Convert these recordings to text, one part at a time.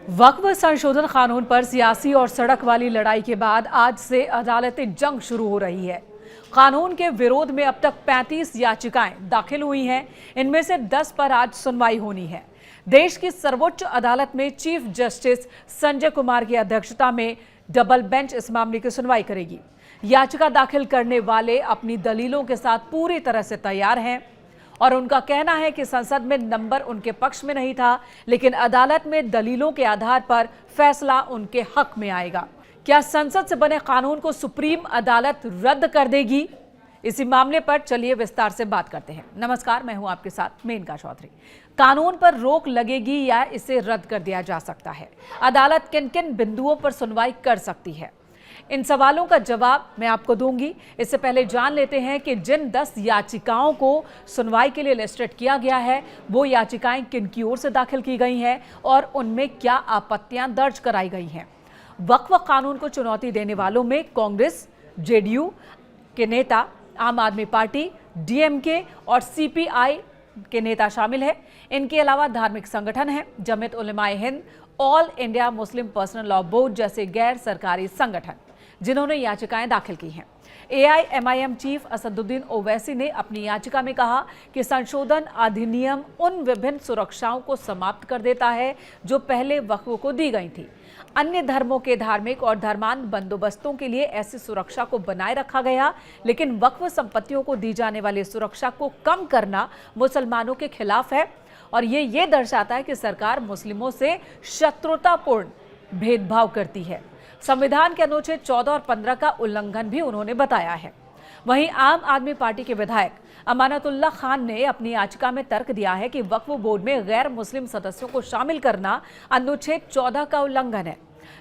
वक्फ संशोधन कानून पर सियासी और सड़क वाली लड़ाई के बाद आज से अदालती जंग शुरू हो रही है। कानून के विरोध में अब तक 35 याचिकाएं दाखिल हुई हैं। इनमें से 10 पर आज सुनवाई होनी है। देश की सर्वोच्च अदालत में चीफ जस्टिस संजय कुमार की अध्यक्षता में डबल बेंच इस मामले की सुनवाई करेगी। याचिका दाखिल करने वाले अपनी दलीलों के साथ पूरी तरह से तैयार हैं और उनका कहना है कि संसद में नंबर उनके पक्ष में नहीं था, लेकिन अदालत में दलीलों के आधार पर फैसला उनके हक में आएगा। क्या संसद से बने कानून को सुप्रीम अदालत रद्द कर देगी? इसी मामले पर चलिए विस्तार से बात करते हैं। नमस्कार, मैं हूं आपके साथ मेनका चौधरी। कानून पर रोक लगेगी या इसे रद्द कर दिया जा सकता है? अदालत किन किन बिंदुओं पर सुनवाई कर सकती है? इन सवालों का जवाब मैं आपको दूंगी। इससे पहले जान लेते हैं कि जिन 10 याचिकाओं को सुनवाई के लिए लिस्टेड किया गया है, वो याचिकाएं किन की ओर से दाखिल की गई हैं और उनमें क्या आपत्तियां दर्ज कराई गई हैं। वक्फ कानून को चुनौती देने वालों में कांग्रेस, जेडीयू के नेता, आम आदमी पार्टी, डीएमके और सीपीआई के नेता शामिल है। इनके अलावा धार्मिक संगठन हैं, Jamiat Ulama-e Hind, all India Muslim personal law board जैसे गैर सरकारी संगठन, जिन्होंने याचिकाएं दाखिल की हैं। एआईएमआईएम चीफ असदुद्दीन ओवैसी ने अपनी याचिका में कहा कि संशोधन अधिनियम उन विभिन्न सुरक्षाओं को समाप्त कर देता है जो पहले वक्फ को दी गई थी। अन्य धर्मों के धार्मिक और धर्मांध बंदोबस्तों के लिए ऐसी सुरक्षा को बनाए रखा गया, लेकिन वक्फ संपत्तियों को दी जाने वाली सुरक्षा को कम करना मुसलमानों के खिलाफ है और ये दर्शाता है कि सरकार मुस्लिमों से शत्रुतापूर्ण भेदभाव करती है। संविधान के अनुच्छेद 14 और 15 का उल्लंघन भी उन्होंने बताया है। वहीं आम आदमी पार्टी के विधायक अमानतुल्लाह खान ने अपनी याचिका में तर्क दिया है कि वक्फ बोर्ड में गैर मुस्लिम सदस्यों को शामिल करना अनुच्छेद 14 का उल्लंघन है,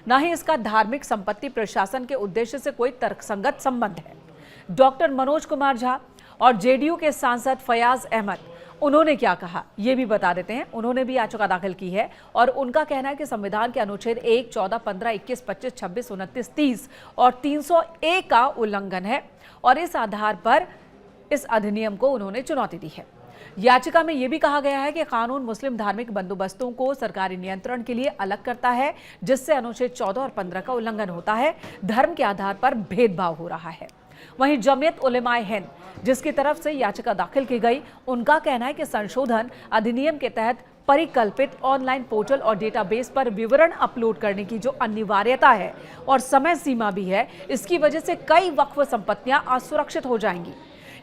न ही इसका धार्मिक संपत्ति प्रशासन के उद्देश्य से कोई तर्कसंगत संबंध है। डॉक्टर मनोज कुमार झा और जेडीयू के सांसद फयाज अहमद, उन्होंने क्या कहा ये भी बता देते हैं। उन्होंने भी याचिका दाखिल की है और उनका कहना है कि संविधान के अनुच्छेद 1, 14, 15, 21, 25, 26, 29, 30 और 300A का उल्लंघन है और इस आधार पर इस अधिनियम को उन्होंने चुनौती दी है। याचिका में यह भी कहा गया है कि कानून मुस्लिम धार्मिक बंदोबस्तों को सरकारी नियंत्रण के लिए अलग करता है, जिससे अनुच्छेद 14 और 15 का उल्लंघन होता है। धर्म के आधार पर भेदभाव हो रहा है। वहीं जमीयत उलमाए हिंद, जिसकी तरफ से याचिका दाखिल की गई, उनका कहना है कि संशोधन अधिनियम के तहत परिकल्पित ऑनलाइन पोर्टल और डेटाबेस पर विवरण अपलोड करने की जो अनिवार्यता है और समय सीमा भी है, इसकी वजह से कई वक्फ संपत्तियां असुरक्षित हो जाएंगी।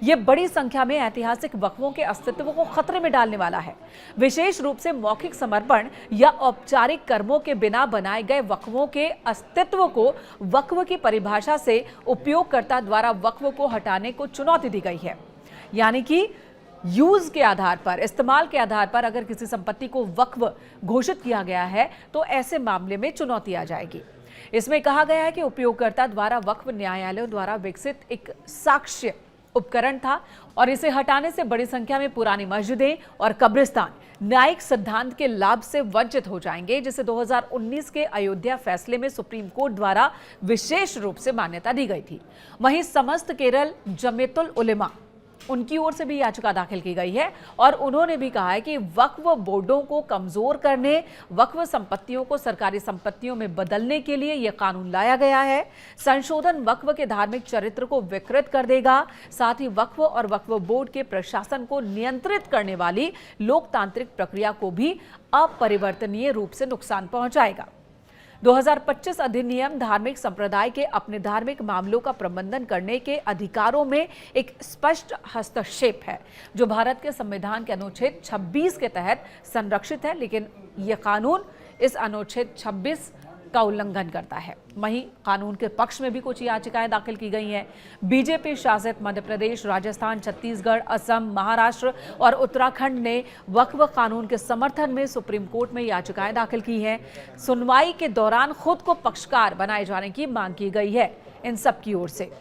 ये बड़ी संख्या में ऐतिहासिक वक्फों के अस्तित्व को खतरे में डालने वाला है। विशेष रूप से मौखिक समर्पण या औपचारिक कर्मों के बिना बनाए गए वक्फों के अस्तित्व को वक्फ की परिभाषा से उपयोगकर्ता द्वारा वक्फ को हटाने को चुनौती दी गई है। यानी कि यूज के आधार पर, इस्तेमाल के आधार पर अगर किसी संपत्ति को वक्फ घोषित किया गया है तो ऐसे मामले में चुनौती आ जाएगी। इसमें कहा गया है कि उपयोगकर्ता द्वारा वक्फ न्यायालयों द्वारा विकसित एक साक्ष्य उपकरण था और इसे हटाने से बड़ी संख्या में पुरानी मस्जिदें और कब्रिस्तान न्यायिक सिद्धांत के लाभ से वंचित हो जाएंगे, जिसे 2019 के अयोध्या फैसले में सुप्रीम कोर्ट द्वारा विशेष रूप से मान्यता दी गई थी। वहीं समस्त केरल जमीयतुल उलमा, उनकी ओर से भी याचिका दाखिल की गई है और उन्होंने भी कहा है कि वक्फ बोर्डों को कमजोर करने, वक्फ संपत्तियों को सरकारी संपत्तियों में बदलने के लिए यह कानून लाया गया है। संशोधन वक्फ के धार्मिक चरित्र को विकृत कर देगा, साथ ही वक्फ और वक्फ बोर्ड के प्रशासन को नियंत्रित करने वाली लोकतांत्रिक प्रक्रिया को भी अपरिवर्तनीय रूप से नुकसान पहुंचाएगा। 2025 अधिनियम धार्मिक संप्रदाय के अपने धार्मिक मामलों का प्रबंधन करने के अधिकारों में एक स्पष्ट हस्तक्षेप है, जो भारत के संविधान के अनुच्छेद 26 के तहत संरक्षित है, लेकिन यह कानून इस अनुच्छेद 26 का उल्लंघन करता है। वहीं कानून के पक्ष में भी कुछ याचिकाएं दाखिल की गई हैं। बीजेपी शासित मध्य प्रदेश, राजस्थान, छत्तीसगढ़, असम, महाराष्ट्र और उत्तराखंड ने वक्फ कानून के समर्थन में सुप्रीम कोर्ट में याचिकाएं दाखिल की हैं। सुनवाई के दौरान खुद को पक्षकार बनाए जाने की मांग की गई है इन सब की ओर से।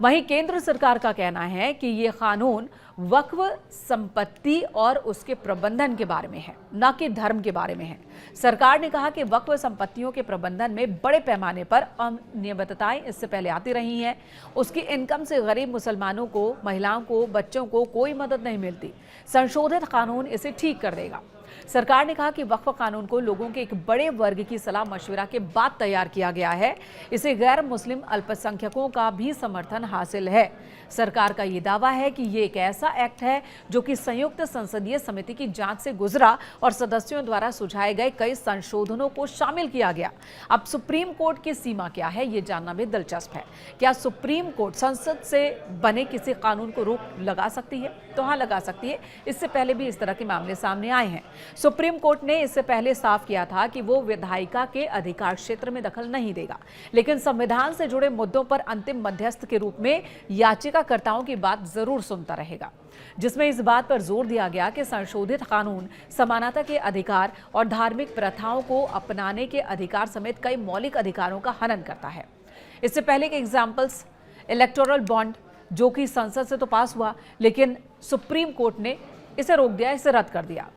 वहीं केंद्र सरकार का कहना है कि ये कानून वक्फ संपत्ति और उसके प्रबंधन के बारे में है, न कि धर्म के बारे में है। सरकार ने कहा कि वक्फ संपत्तियों के प्रबंधन में बड़े पैमाने पर अनियमितताएं इससे पहले आती रही हैं। उसकी इनकम से गरीब मुसलमानों को, महिलाओं को, बच्चों को कोई मदद नहीं मिलती। संशोधित कानून इसे ठीक कर देगा। सरकार ने कहा कि वक्फ कानून को लोगों के एक बड़े वर्ग की सलाह मशविरा के बाद तैयार किया गया है। इसे गैर मुस्लिम अल्पसंख्यकों का भी समर्थन हासिल है। सरकार का ये दावा है कि ये एक ऐसा एक्ट है जो कि संयुक्त संसदीय समिति की जांच से गुजरा और सदस्यों द्वारा सुझाए गए कई संशोधनों को शामिल किया गया। अब सुप्रीम कोर्ट की सीमा क्या है, ये जानना भी दिलचस्प है। क्या सुप्रीम कोर्ट संसद से बने किसी कानून को रोक लगा सकती है? तो हाँ, लगा सकती है। इससे पहले भी इस तरह के मामले सामने आए हैं। सुप्रीम कोर्ट ने इससे पहले साफ किया था कि वो विधायिका के अधिकार क्षेत्र में दखल नहीं देगा, लेकिन संविधान से जुड़े मुद्दों पर अंतिम मध्यस्थ के रूप में याचिकाकर्ताओं की बात जरूर सुनता रहेगा, जिसमें इस बात पर जोर दिया गया कि संशोधित कानून समानता के अधिकार और धार्मिक प्रथाओं को अपनाने के अधिकार समेत कई मौलिक अधिकारों का हनन करता है। इससे पहले के एग्जाम्पल्स इलेक्टोरल बॉन्ड, जो कि संसद से तो पास हुआ, लेकिन सुप्रीम कोर्ट ने इसे रोक दिया, इसे रद्द कर दिया।